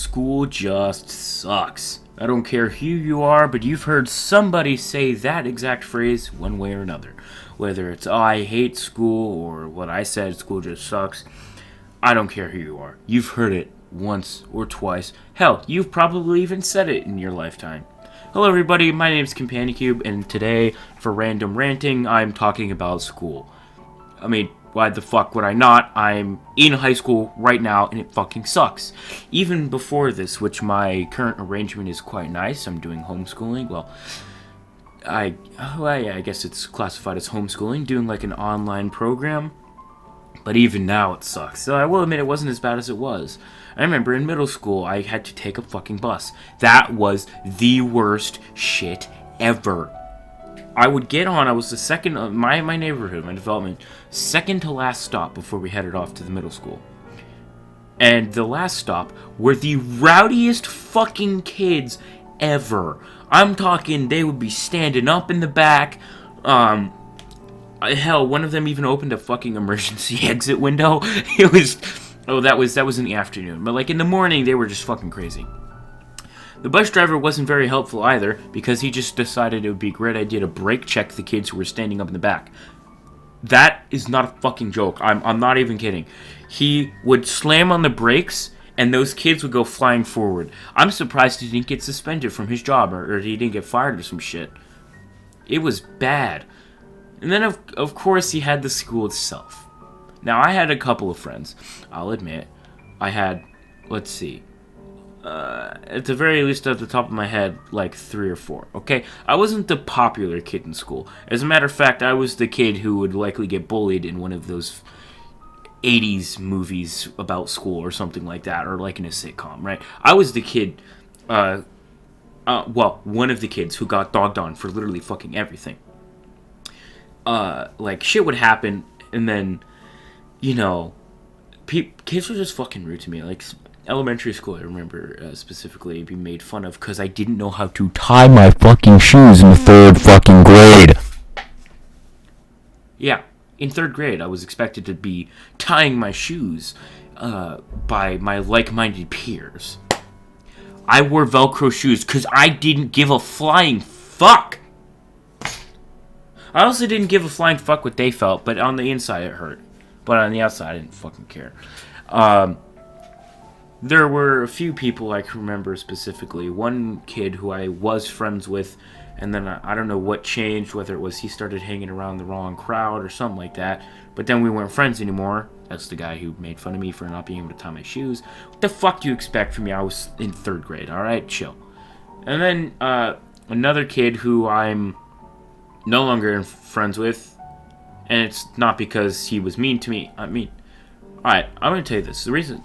School just sucks. I don't care who you are, but you've heard somebody say that exact phrase one way or another. Whether it's, oh, I hate school, or what I said, school just sucks. I don't care who you are. You've heard it once or twice. Hell, you've probably even said it in your lifetime. Hello everybody, my name is CompaniCube, and today, for Random Ranting, I'm talking about school. I mean, why the fuck would I not? I'm in high school right now, and it fucking sucks. Even before this, which my current arrangement is quite nice, I'm doing homeschooling. Well, I guess it's classified as homeschooling, doing like an online program. But even now, it sucks. So I will admit it wasn't as bad as it was. I remember in middle school, I had to take a fucking bus. That was the worst shit ever. I would get on, I was the second, my neighborhood, my development, second to last stop before we headed off to the middle school. And the last stop were the rowdiest fucking kids ever. I'm talking, they would be standing up in the back. Hell, one of them even opened a fucking emergency exit window. It was, that was in the afternoon. But like in the morning, they were just fucking crazy. The bus driver wasn't very helpful either, because he just decided it would be a great idea to brake check the kids who were standing up in the back. That is not a fucking joke. I'm not even kidding. He would slam on the brakes, and those kids would go flying forward. I'm surprised he didn't get suspended from his job, or he didn't get fired or some shit. It was bad. And then, of course, he had the school itself. Now, I had a couple of friends. I'll admit. I had, let's see. At the very least, at the top of my head, like 3 or 4, okay? I wasn't the popular kid in school. As a matter of fact, I was the kid who would likely get bullied in one of those 80s movies about school or something like that, or like in a sitcom, right? I was the kid, one of the kids who got dogged on for literally fucking everything. Like, shit would happen, and then, you know, kids were just fucking rude to me, like, elementary school, I remember specifically being made fun of because I didn't know how to tie my fucking shoes in the 3rd fucking grade. Yeah, in 3rd grade, I was expected to be tying my shoes by my like-minded peers. I wore Velcro shoes because I didn't give a flying fuck. I also didn't give a flying fuck what they felt, but on the inside it hurt. But on the outside, I didn't fucking care. There were a few people I can remember specifically. One kid who I was friends with, and then I don't know what changed, whether it was he started hanging around the wrong crowd or something like that, but then we weren't friends anymore. That's the guy who made fun of me for not being able to tie my shoes. What the fuck do you expect from me? I was in 3rd grade, alright? Chill. And then another kid who I'm no longer friends with, and it's not because he was mean to me. I mean, alright, I'm gonna tell you this. The reason...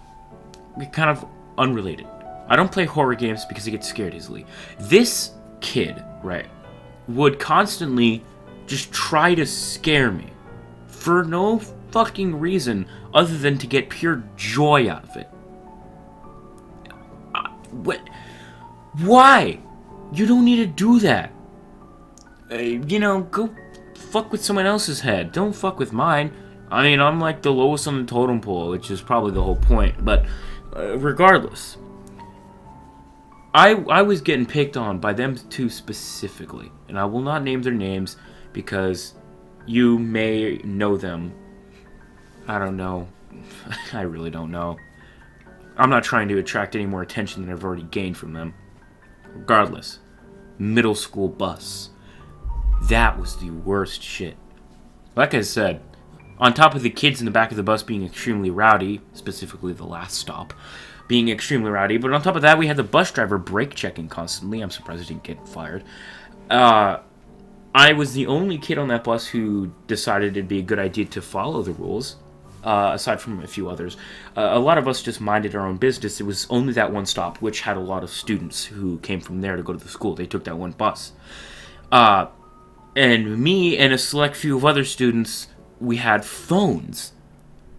kind of unrelated. I don't play horror games because I get scared easily. This kid, right, would constantly just try to scare me for no fucking reason other than to get pure joy out of it. What? Why? You don't need to do that. You know, go fuck with someone else's head. Don't fuck with mine. I mean, I'm like the lowest on the totem pole, which is probably the whole point, but regardless, I was getting picked on by them two specifically, and I will not name their names because you may know them. I don't know. I really don't know. I'm not trying to attract any more attention than I've already gained from them. Regardless, middle school bus. That was the worst shit. Like I said, on top of the kids in the back of the bus being extremely rowdy, specifically the last stop, being extremely rowdy, but on top of that, we had the bus driver brake checking constantly. I'm surprised he didn't get fired. I was the only kid on that bus who decided it'd be a good idea to follow the rules, aside from a few others. A lot of us just minded our own business. It was only that one stop, which had a lot of students who came from there to go to the school. They took that one bus. And me and a select few of other students, we had phones,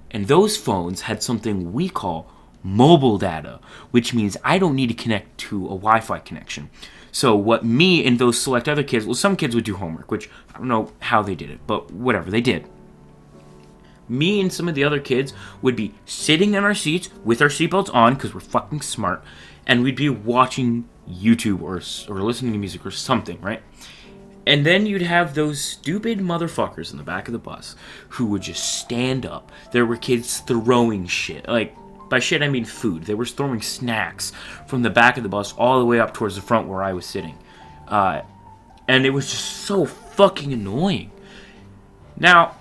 and those phones had something we call mobile data, which means I don't need to connect to a Wi-Fi connection. So what me and those select other kids, well, some kids would do homework, which I don't know how they did it, but whatever, they did. Me and some of the other kids would be sitting in our seats with our seatbelts on because we're fucking smart, and we'd be watching YouTube or listening to music or something, right? And then you'd have those stupid motherfuckers in the back of the bus who would just stand up. There were kids throwing shit. Like, by shit I mean food. They were throwing snacks from the back of the bus all the way up towards the front where I was sitting. And it was just so fucking annoying. Now,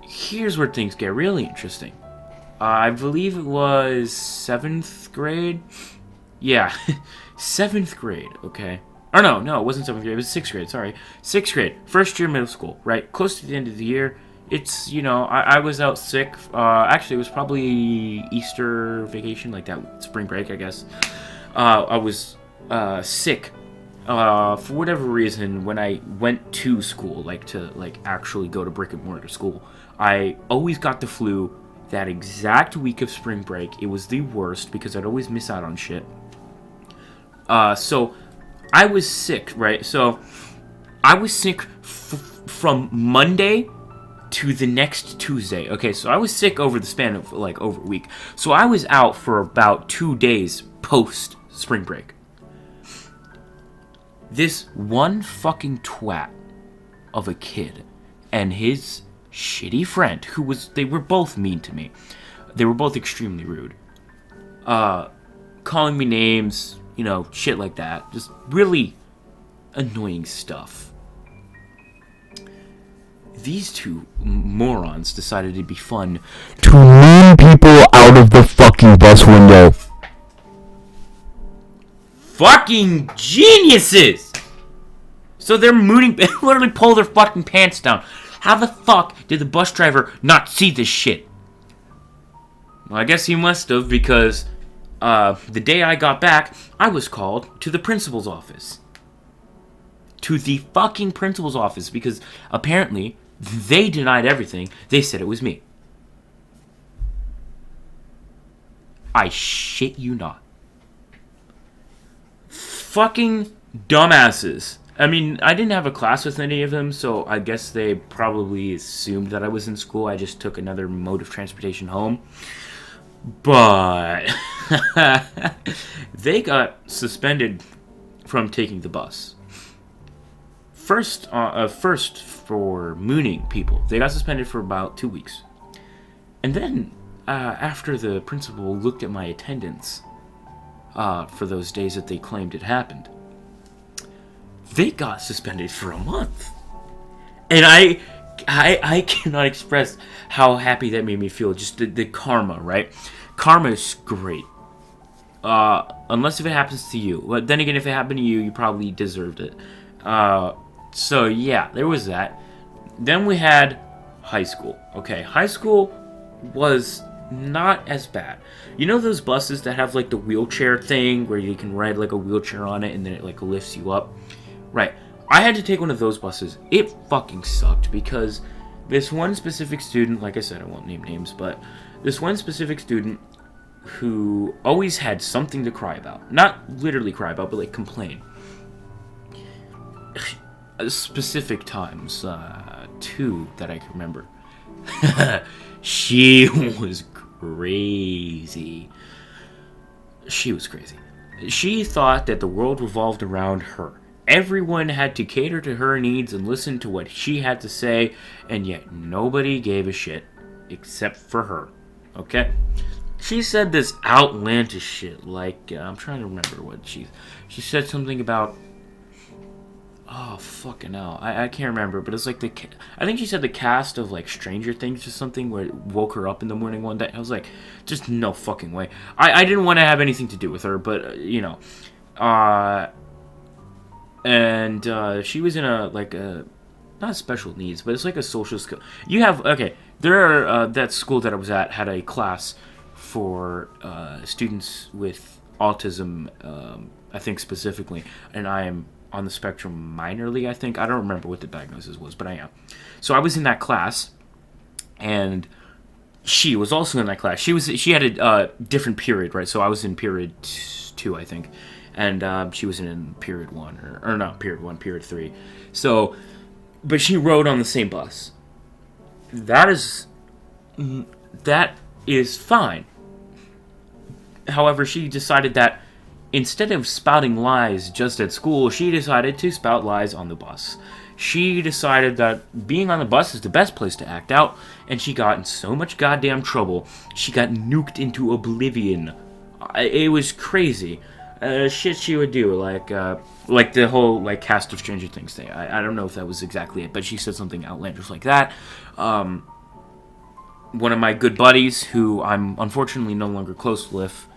here's where things get really interesting. I believe it was 7th grade. Yeah, 7th grade, okay. Or no, it wasn't 7th grade, it was 6th grade, sorry. 6th grade, first year middle school, right? Close to the end of the year. It's, I was out sick. Actually, it was probably Easter vacation, like that spring break, I guess. I was sick. For whatever reason, when I went to school, to actually go to brick and mortar school, I always got the flu that exact week of spring break. It was the worst because I'd always miss out on shit. So I was sick, right? So I was sick from Monday to the next Tuesday. Okay, so I was sick over the span of over a week. So I was out for about 2 days post spring break. This one fucking twat of a kid and his shitty friend, they were both mean to me. They were both extremely rude. Calling me names, shit like that. Just really annoying stuff. These two morons decided it'd be fun to moon people out of the fucking bus window. Fucking geniuses! So they're mooning, they literally pull their fucking pants down. How the fuck did the bus driver not see this shit? Well, I guess he must have, because the day I got back, I was called to the principal's office. To the fucking principal's office, because apparently they denied everything. They said it was me. I shit you not. Fucking dumbasses. I mean, I didn't have a class with any of them, so I guess they probably assumed that I was in school. I just took another mode of transportation home. But they got suspended from taking the bus. First for mooning people. They got suspended for about 2 weeks. And then, after the principal looked at my attendance for those days that they claimed it happened, they got suspended for a month. And I cannot express how happy that made me feel. Just the karma, right? Karma is great. Unless if it happens to you. But then again, if it happened to you, you probably deserved it. So yeah, there was that. Then we had high school. Okay, high school was not as bad. You know those buses that have the wheelchair thing where you can ride a wheelchair on it and then it lifts you up? Right. I had to take one of those buses. It fucking sucked because this one specific student, like I said, I won't name names, but this one specific student who always had something to cry about. Not literally cry about, but complain. Specific times, 2 that I can remember. She was crazy. She was crazy. She thought that the world revolved around her. Everyone had to cater to her needs and listen to what she had to say, and yet nobody gave a shit except for her. Okay? She said this outlandish shit, I'm trying to remember what she said something about, oh, fucking hell, I can't remember, but it's I think she said the cast of, Stranger Things or something, where it woke her up in the morning one day. I was just no fucking way. I didn't want to have anything to do with her, but, and she was in a not special needs, but it's a social skill. You have, okay, there are, that school that I was at had a class for students with autism, I think specifically, and I am on the spectrum minorly, I think. I don't remember what the diagnosis was, but I am. So I was in that class, and she was also in that class. She had a different period, right? So I was in period 2, I think. And she was in period 1, or not period 1, period 3. So, but she rode on the same bus. That is that is fine. However, she decided that instead of spouting lies just at school, she decided to spout lies on the bus. She decided that being on the bus is the best place to act out, and she got in so much goddamn trouble. She got nuked into oblivion. It was crazy. Shit she would do, like the whole like cast of Stranger Things thing. I don't know if that was exactly it, but she said something outlandish like that. One of my good buddies, who I'm unfortunately no longer close with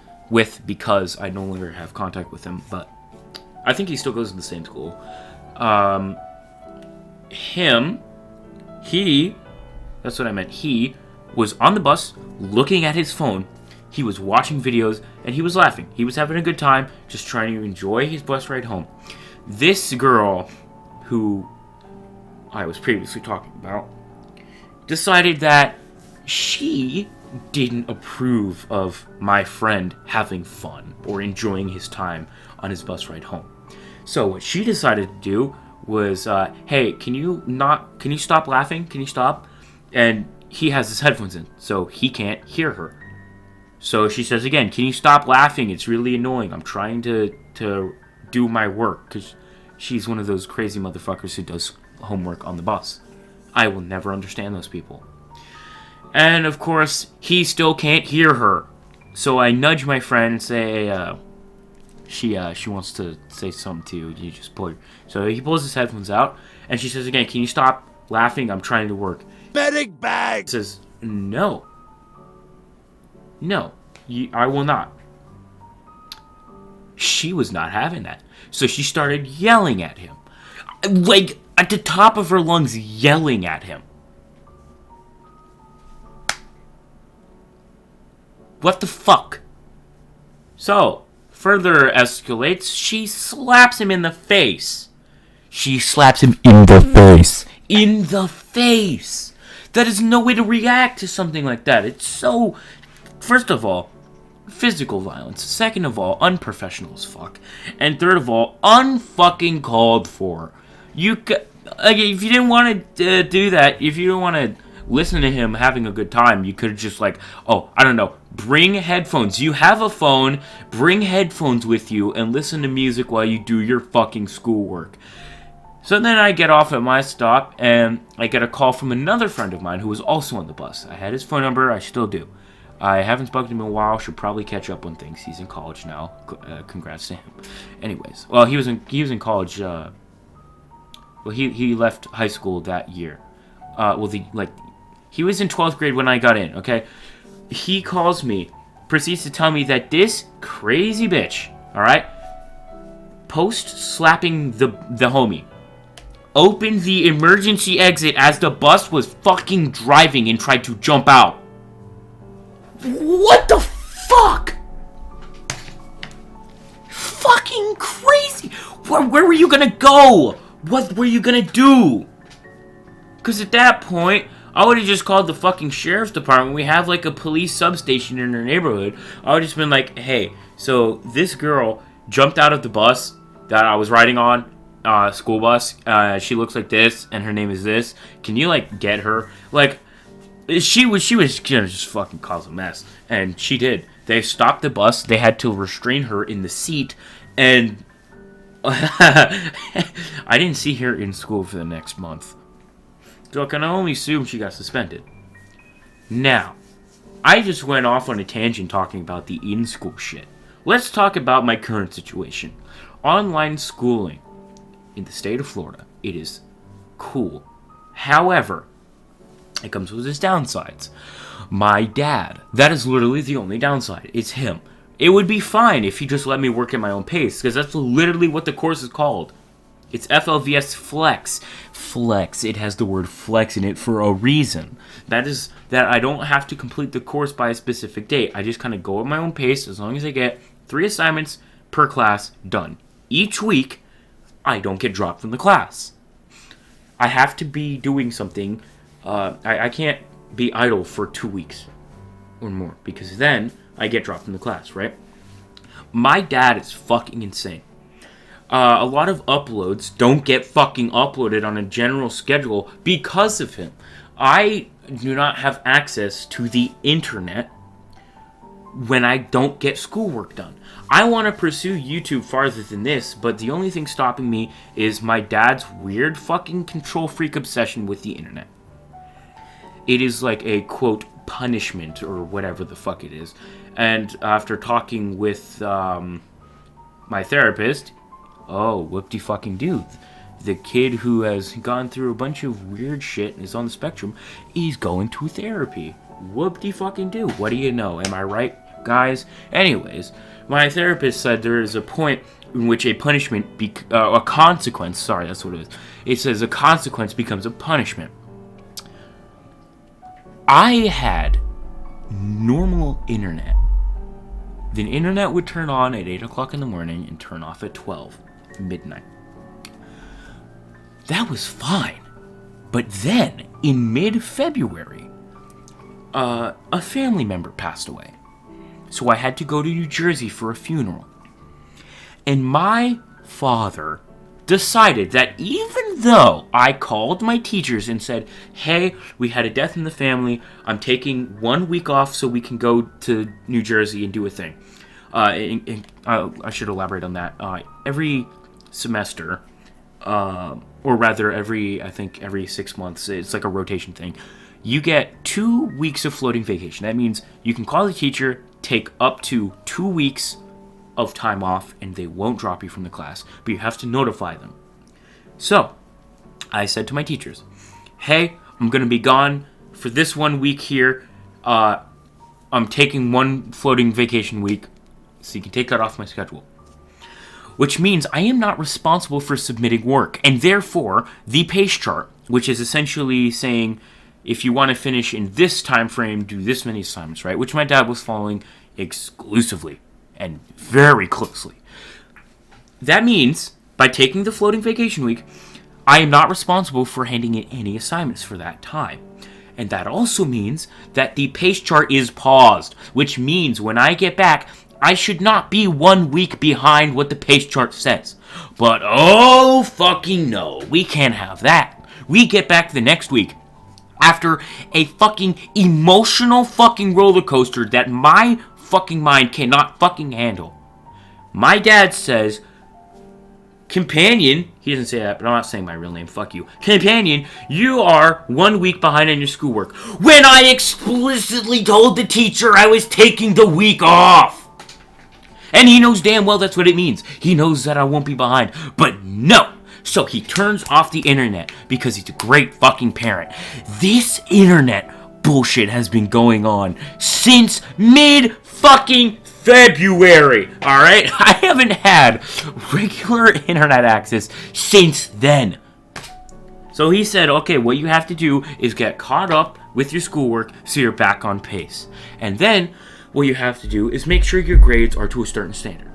because I no longer have contact with him, but I think he still goes to the same school. That's what I meant. He was on the bus looking at his phone. He was watching videos and he was laughing. He was having a good time, just trying to enjoy his bus ride home. This girl, who I was previously talking about, decided that she didn't approve of my friend having fun or enjoying his time on his bus ride home. So what she decided to do was, hey, can you stop laughing? Can you stop? And he has his headphones in, so he can't hear her. So she says again, can you stop laughing? It's really annoying. I'm trying to do my work, because she's one of those crazy motherfuckers who does homework on the bus. I will never understand those people. And of course, he still can't hear her. So I nudge my friend and say, she wants to say something to you. You just pull her. So he pulls his headphones out, and she says again, can you stop laughing? I'm trying to work. Medic bag! He says, no. No, I will not. She was not having that. So she started yelling at him. Like, at the top of her lungs, yelling at him. What the fuck? So, further escalates, she slaps him in the face. She slaps him in the face. In the face! That is no way to react to something like that. It's so... First of all, physical violence. Second of all, unprofessional as fuck. And third of all, unfucking called for. If you didn't want to do that, if you don't want to listen to him having a good time, you could have just bring headphones. You have a phone, bring headphones with you and listen to music while you do your fucking schoolwork. So then I get off at my stop and I get a call from another friend of mine who was also on the bus. I had his phone number, I still do. I haven't spoken to him in a while, should probably catch up on things. He's in college now. Congrats to him. Anyways, well, he was in college, he left high school that year. He was in 12th grade when I got in, okay? He calls me, proceeds to tell me that this crazy bitch, alright, post-slapping the homie, opened the emergency exit as the bus was fucking driving and tried to jump out. What the fuck? Fucking crazy. Where were you gonna go? What were you gonna do? Because at that point, I would have just called the fucking sheriff's department. We have like a police substation in our neighborhood. I would have just been like, hey, so this girl jumped out of the bus that I was riding on, school bus. She looks like this, and her name is this. Can you like get her? Like, she was gonna just fucking cause a mess, and she did. They stopped the bus. They had to restrain her in the seat, and I didn't see her in school for the next month. So I can only assume she got suspended. Now, I just went off on a tangent talking about the in-school shit. Let's talk about my current situation. Online schooling in the state of Florida, it is cool. However, it comes with its downsides. My dad, that is literally the only downside. It's him. It would be fine if he just let me work at my own pace, because that's literally what the course is called. It's FLVS Flex. Flex. It has the word flex in it for a reason. That is that I don't have to complete the course by a specific date. I just kind of go at my own pace as long as I get 3 assignments per class done. Each week, I don't get dropped from the class. I have to be doing something. I can't be idle for 2 weeks or more, because then I get dropped from the class, right? My dad is fucking insane. A lot of uploads don't get fucking uploaded on a general schedule because of him. I do not have access to the internet when I don't get schoolwork done. I want to pursue YouTube farther than this, but the only thing stopping me is my dad's weird fucking control freak obsession with the internet. It is like a, quote, punishment or whatever the fuck it is. And after talking with my therapist, oh, whoop-de-fucking-do. The kid who has gone through a bunch of weird shit and is on the spectrum, he's going to therapy. Whoop-de-fucking-do. What do you know? Am I right, guys? Anyways, my therapist said there is a point in which a punishment, a consequence, sorry, that's what it is. It says a consequence becomes a punishment. I had normal internet. The internet would turn on at 8 o'clock in the morning and turn off at 12 midnight. That was fine. But then, in mid-February, a family member passed away. So I had to go to New Jersey for a funeral. And my father decided that even though I called my teachers and said, hey, we had a death in the family, I'm taking 1 week off so we can go to New Jersey and do a thing. I should elaborate on that. Every semester, or rather every 6 months, it's like a rotation thing, you get 2 weeks of floating vacation. That means you can call the teacher, take up to 2 weeks of time off, and they won't drop you from the class, but you have to notify them. So, I said to my teachers, hey, I'm going to be gone for this 1 week here. I'm taking one floating vacation week, so you can take that off my schedule. Which means I am not responsible for submitting work, and therefore, the pace chart, which is essentially saying, if you want to finish in this time frame, do this many assignments, right? Which my dad was following exclusively and very closely. That means, by taking the floating vacation week, I am not responsible for handing in any assignments for that time. And that also means that the pace chart is paused, which means when I get back, I should not be 1 week behind what the pace chart says. But oh fucking no, we can't have that. We get back the next week after a fucking emotional fucking roller coaster that my fucking mind cannot fucking handle. My dad says, Companion, he doesn't say that, but I'm not saying my real name, fuck you. Companion, you are 1 week behind on your schoolwork. When I explicitly told the teacher I was taking the week off. And he knows damn well that's what it means. He knows that I won't be behind. But no. So he turns off the internet because he's a great fucking parent. This internet bullshit has been going on since mid-fucking February. Alright? I haven't had regular internet access since then. So he said, okay, what you have to do is get caught up with your schoolwork so you're back on pace. And then what you have to do is make sure your grades are to a certain standard.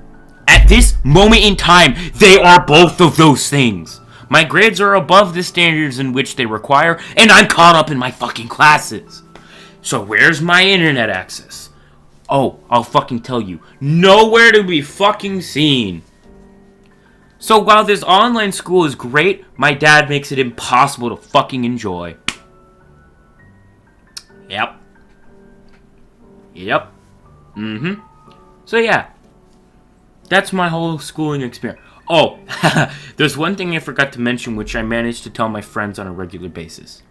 At this moment in time, they are both of those things. My grades are above the standards in which they require, and I'm caught up in my fucking classes. So where's my internet access? Oh, I'll fucking tell you. Nowhere to be fucking seen. So while this online school is great, my dad makes it impossible to fucking enjoy. Yep. So yeah, that's my whole schooling experience. Oh, there's one thing I forgot to mention which I managed to tell my friends on a regular basis.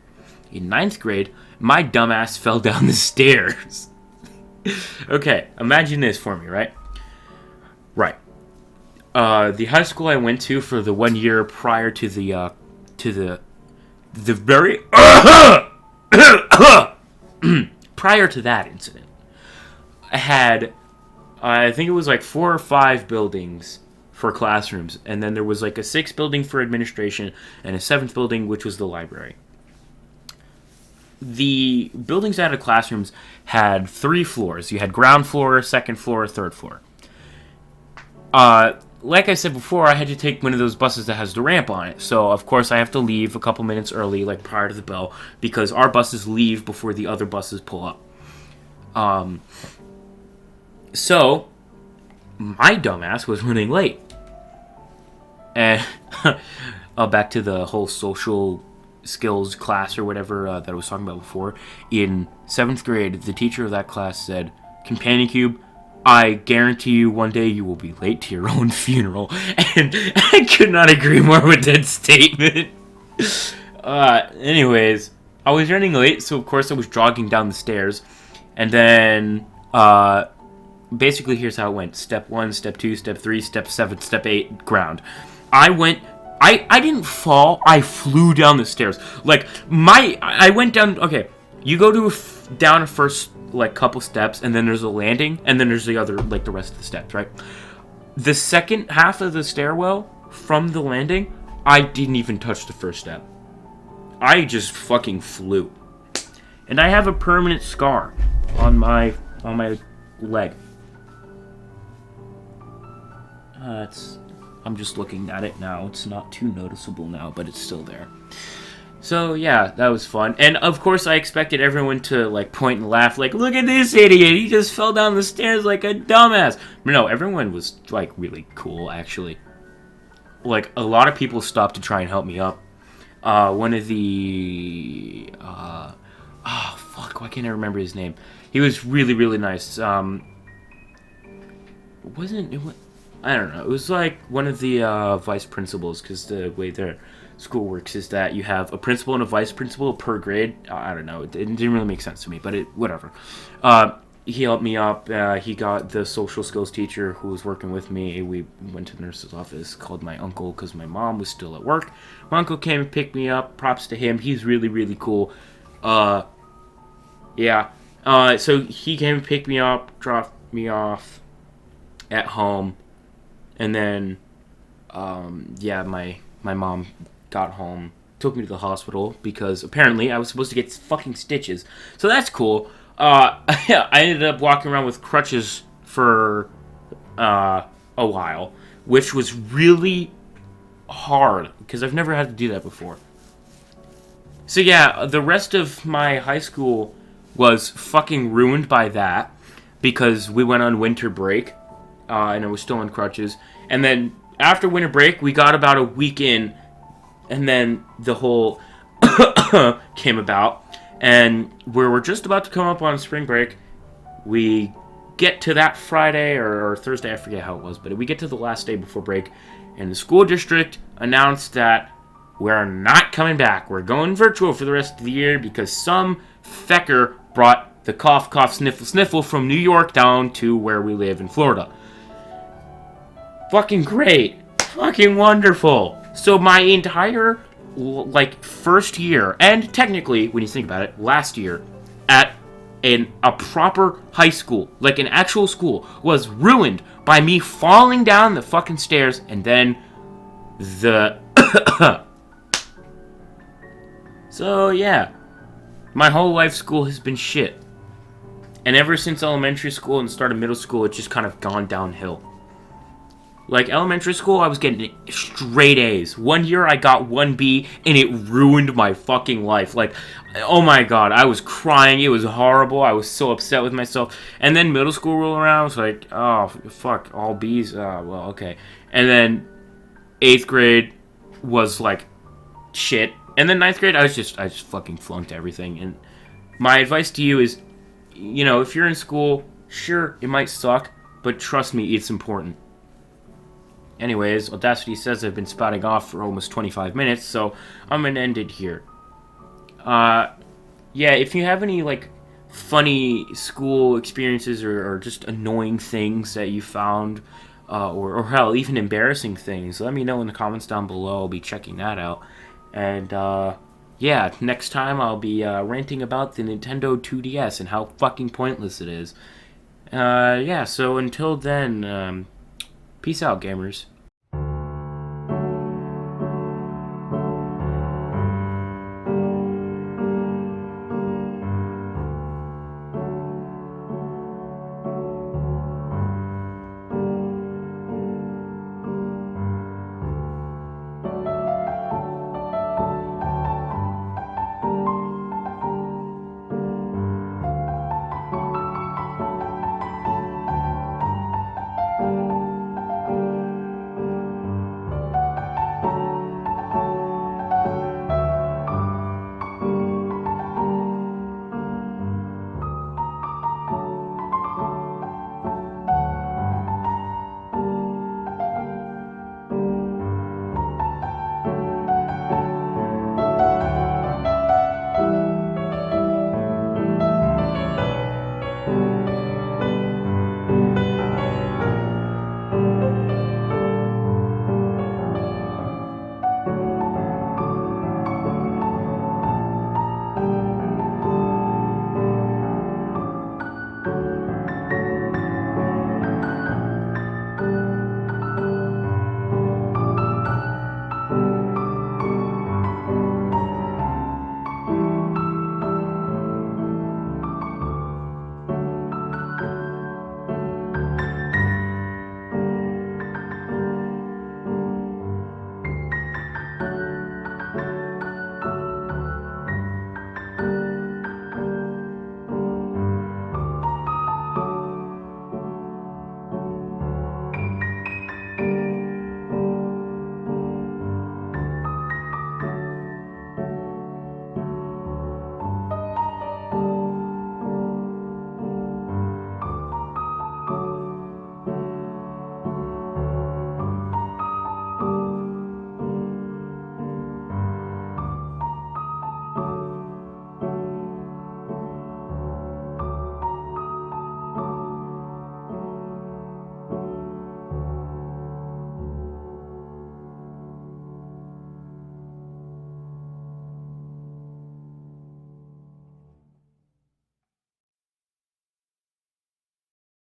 In 9th grade, my dumbass fell down the stairs. Okay, imagine this for me, right? Right. The high school I went to for the 1 year prior to the very prior to that incident, I had, I think it was like 4 or 5 buildings for classrooms, and then there was like a 6th building for administration and a 7th building which was the library. The buildings that had classrooms had 3 floors. You had ground floor, 2nd floor, 3rd floor. Like I said before, I had to take one of those buses that has the ramp on it. So, of course, I have to leave a couple minutes early, like prior to the bell, because our buses leave before the other buses pull up. So, my dumbass was running late. And back to the whole social skills class or whatever that I was talking about before, in 7th grade, the teacher of that class said, Companion Cube, I guarantee you one day you will be late to your own funeral. And I could not agree more with that statement. Anyways, I was running late, so of course I was jogging down the stairs. And then, basically here's how it went. Step 1, Step 2, Step 3, Step 7, Step 8, ground. I didn't fall, I flew down the stairs. Like, I went down, okay, you go to down a first, like, couple steps, and then there's a landing, and then there's the other, like, the rest of the steps, right? The second half of the stairwell from the landing, I didn't even touch the first step. I just fucking flew. And I have a permanent scar on my leg. I'm just looking at it now. It's not too noticeable now, but it's still there. So, yeah, that was fun. And, of course, I expected everyone to, like, point and laugh, like, look at this idiot, he just fell down the stairs like a dumbass. But no, everyone was, like, really cool, actually. Like, a lot of people stopped to try and help me up. One of the, why can't I remember his name? He was really, really nice. I don't know, it was like one of the, vice principals, because the way their school works is that you have a principal and a vice principal per grade. I don't know, it didn't really make sense to me, but whatever. He helped me up. He got the social skills teacher who was working with me. We went to the nurse's office, called my uncle because my mom was still at work. My uncle came and picked me up. Props to him. He's really, really cool. Yeah. So he came and picked me up, dropped me off at home. And then, my mom got home, took me to the hospital because apparently I was supposed to get fucking stitches. So that's cool. I ended up walking around with crutches for a while, which was really hard because I've never had to do that before. So yeah, the rest of my high school was fucking ruined by that because we went on winter break, and I was still on crutches. And then after winter break, we got about a week in, and then the whole came about. And we're just about to come up on spring break. We get to that Friday or Thursday, I forget how it was, but we get to the last day before break, and the school district announced that we're not coming back. We're going virtual for the rest of the year because some fecker brought the cough, cough, sniffle, sniffle from New York down to where we live in Florida. Fucking great. Fucking wonderful. So my entire first year, and technically, when you think about it, last year, at a proper high school, like an actual school, was ruined by me falling down the fucking stairs, and then the... So, yeah. My whole life school has been shit. And ever since elementary school and start of middle school, it's just kind of gone downhill. Like, elementary school, I was getting straight A's. One year, I got 1B, and it ruined my fucking life. Like, oh my god, I was crying. It was horrible. I was so upset with myself. And then middle school rolled around. I was like, oh, fuck, all B's? Well, okay. And then 8th grade was, like, shit. And then 9th grade, I just fucking flunked everything. And my advice to you is, you know, if you're in school, sure, it might suck, but trust me, it's important. Anyways, Audacity says I've been spouting off for almost 25 minutes, so I'm gonna end it here. Yeah, if you have any, like, funny school experiences or just annoying things that you found, or hell, even embarrassing things, let me know in the comments down below. I'll be checking that out. And, yeah, next time I'll be ranting about the Nintendo 2DS and how fucking pointless it is. Yeah, so until then, peace out, gamers.